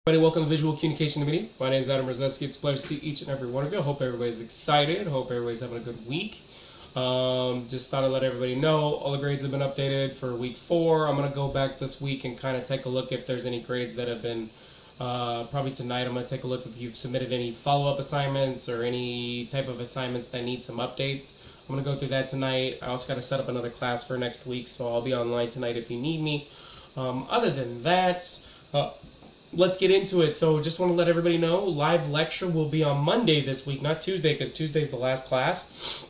Everybody, welcome to Visual Communication Meeting. My name is Adam Rozeski. It's a pleasure to see each and every one of you. I hope everybody's excited. I hope everybody's having a good week. Just thought I'd let everybody know all the grades have been updated for week 4. I'm going to go back this week and kind of take a look if there's any grades that have been, probably tonight I'm going to take a look if you've submitted any follow-up assignments or any type of assignments that need some updates. I'm going to go through that tonight. I also got to set up another class for next week, so I'll be online tonight if you need me. Other than that, let's get into it. So just want to let everybody know, live lecture will be on Monday this week, not Tuesday, because Tuesday's the last class.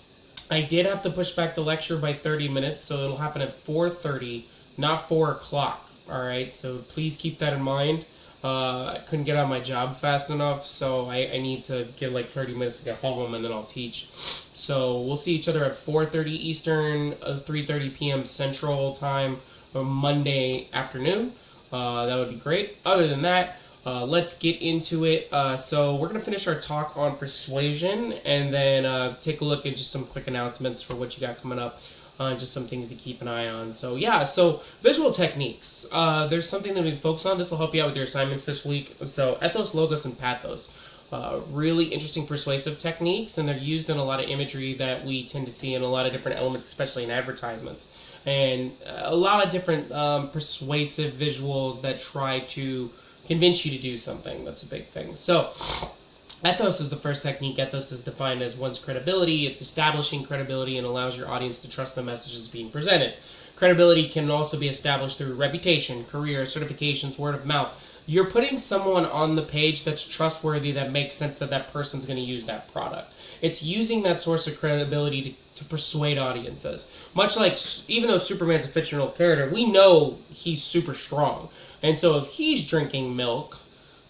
I did have to push back the lecture by 30 minutes, so it'll happen at 4:30, not 4 o'clock. All right, so please keep that in mind. I couldn't get on my job fast enough, so I need to give like 30 minutes to get home, and then I'll teach. So we'll see each other at 4:30 Eastern, 3:30 p.m. Central Time, on Monday afternoon. That would be great. Other than that, let's get into it. So we're going to finish our talk on persuasion and then take a look at just some quick announcements for what you got coming up. Just some things to keep an eye on. So yeah, so visual techniques. There's something that we focus on. This will help you out with your assignments this week. So ethos, logos, and pathos. Really interesting persuasive techniques, and they're used in a lot of imagery that we tend to see in a lot of different elements, especially in advertisements. And a lot of different persuasive visuals that try to convince you to do something. That's a big thing. So ethos is the first technique. Ethos is defined as one's credibility. It's establishing credibility and allows your audience to trust the messages being presented. Credibility can also be established through reputation, career, certifications, word of mouth. You're putting someone on the page that's trustworthy, that makes sense that that person's going to use that product. It's using that source of credibility to persuade audiences. Much like, even though Superman's a fictional character, we know he's super strong. And so if he's drinking milk,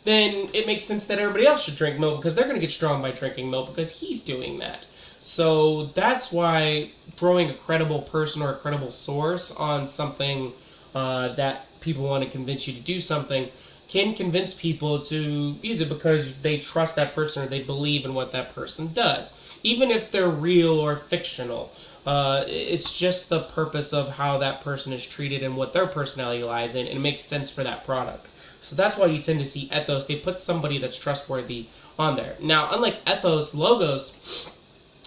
then it makes sense that everybody else should drink milk because they're going to get strong by drinking milk because he's doing that. So that's why throwing a credible person or a credible source on something that people want to convince you to do something can convince people to use it because they trust that person or they believe in what that person does. Even if they're real or fictional, it's just the purpose of how that person is treated and what their personality lies in, and it makes sense for that product. So that's why you tend to see ethos. They put somebody that's trustworthy on there. Now, unlike ethos, logos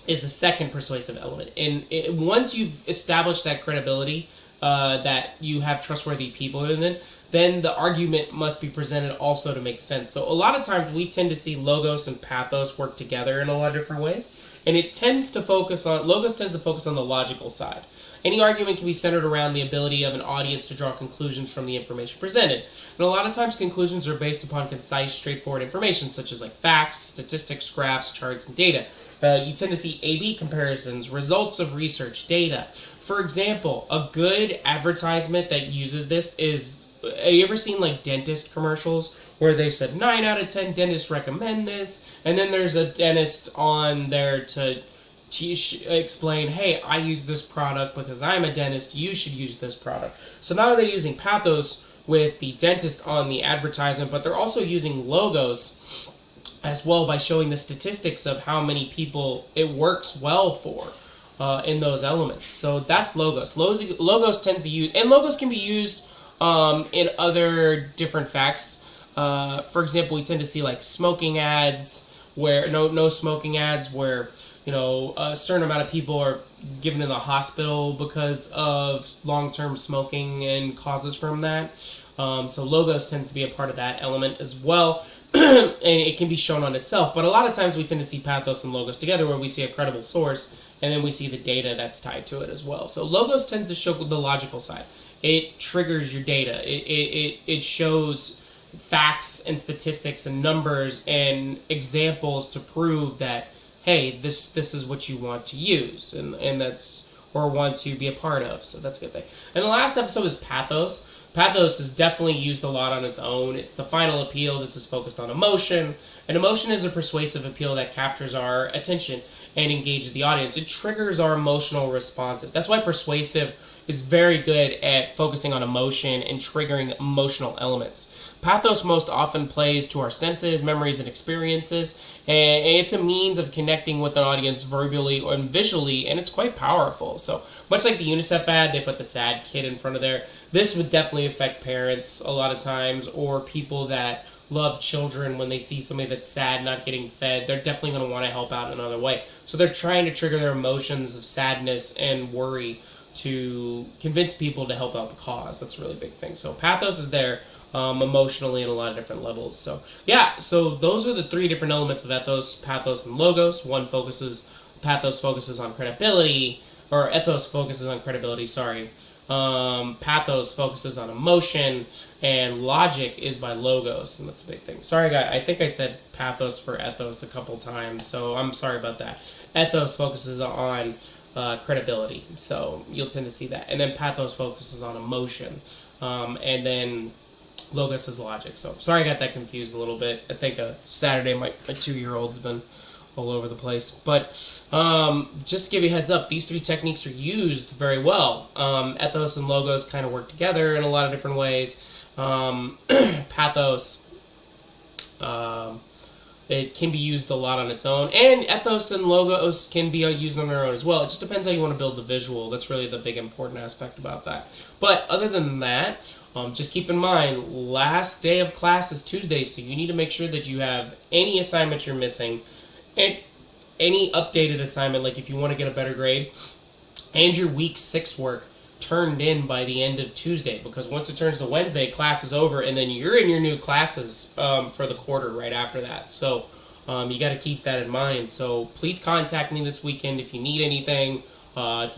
is the second persuasive element. And once you've established that credibility, that you have trustworthy people in it, then the argument must be presented also to make sense. So a lot of times we tend to see logos and pathos work together in a lot of different ways. And logos tends to focus on the logical side. Any argument can be centered around the ability of an audience to draw conclusions from the information presented. And a lot of times conclusions are based upon concise, straightforward information, such as like facts, statistics, graphs, charts, and data. You tend to see A/B comparisons, results of research, data. For example, a good advertisement that uses this is, have you ever seen like dentist commercials where they said 9 out of 10 dentists recommend this, and then there's a dentist on there to explain, hey, I use this product because I'm a dentist, you should use this product. So not only are they using pathos with the dentist on the advertisement, but they're also using logos as well by showing the statistics of how many people it works well for in those elements. So that's logos. Logos tends to use, and logos can be used in other different facts. For example, we tend to see like smoking ads, where no smoking ads, where a certain amount of people are given in the hospital because of long-term smoking and causes from that. So logos tends to be a part of that element as well. And it can be shown on itself, but a lot of times we tend to see pathos and logos together where we see a credible source and then we see the data that's tied to it as well. So logos tend to show the logical side. It triggers your data. It shows facts and statistics and numbers and examples to prove that, hey, this is what you want to use and that's, or want to be a part of. So that's a good thing. And the last episode is pathos. Pathos is definitely used a lot on its own. It's the final appeal. This is focused on emotion. And emotion is a persuasive appeal that captures our attention and engages the audience. It triggers our emotional responses. That's why persuasive is very good at focusing on emotion and triggering emotional elements. Pathos most often plays to our senses, memories, and experiences, and it's a means of connecting with an audience verbally and visually, and it's quite powerful. So much like the UNICEF ad, they put the sad kid in front of there. this would definitely affect parents a lot of times, or people that love children. When they see somebody that's sad not getting fed, they're definitely going to want to help out in another way. So they're trying to trigger their emotions of sadness and worry to convince people to help out the cause. That's a really big thing. So pathos is there emotionally in a lot of different levels. So yeah, so those are the three different elements of ethos, pathos, and logos. Pathos focuses on credibility, or ethos focuses on credibility, sorry. Pathos focuses on emotion, and logic is by logos, and that's a big thing. Sorry, guys, I think I said pathos for ethos a couple times, so I'm sorry about that. Ethos focuses on credibility, so you'll tend to see that. And then pathos focuses on emotion, and then logos is logic. So sorry I got that confused a little bit. I think Saturday my 2-year-old's been all over the place. But just to give you a heads up, these three techniques are used very well. Ethos and logos kind of work together in a lot of different ways. Pathos, it can be used a lot on its own, and ethos and logos can be used on their own as well. It just depends how you want to build the visual. That's really the big important aspect about that. But other than that, just keep in mind, last day of class is Tuesday, so you need to make sure that you have any assignments you're missing, and any updated assignment, like if you want to get a better grade, and your week 6 work turned in by the end of Tuesday, because once it turns to Wednesday, class is over, and then you're in your new classes for the quarter right after that. So you got to keep that in mind. So please contact me this weekend if you need anything. If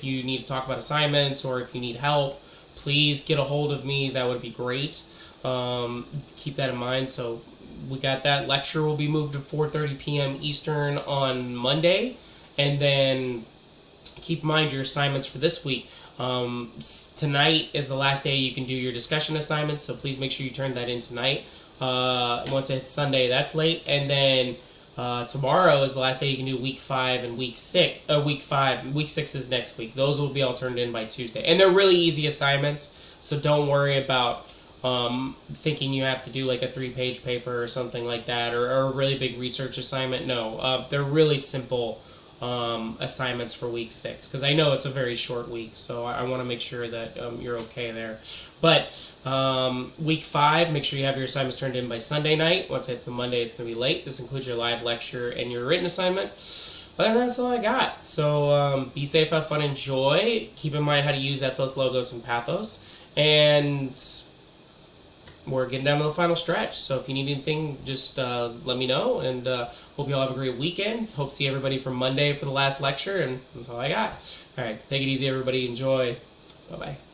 you need to talk about assignments, or if you need help, please get a hold of me. That would be great. Keep that in mind. So we got that. Lecture will be moved to 4:30 p.m. Eastern on Monday, and then keep in mind your assignments for this week. Tonight is the last day you can do your discussion assignments, so please make sure you turn that in tonight. Once it's Sunday, that's late, and then tomorrow is the last day you can do week 5 and week 6. Week 6 is next week. Those will be all turned in by Tuesday, and they're really easy assignments, so don't worry about thinking you have to do like a 3-page paper or something like that, or a really big research assignment. No, they're really simple assignments for week 6, because I know it's a very short week, so I want to make sure that you're okay there. But week 5, make sure you have your assignments turned in by Sunday night. Once it's the Monday, it's going to be late. This includes your live lecture and your written assignment. But that's all I got. So be safe, have fun, enjoy. Keep in mind how to use ethos, logos, and pathos. And we're getting down to the final stretch. So if you need anything, just let me know. And hope you all have a great weekend. Hope to see everybody for Monday for the last lecture. And that's all I got. All right. Take it easy, everybody. Enjoy. Bye-bye.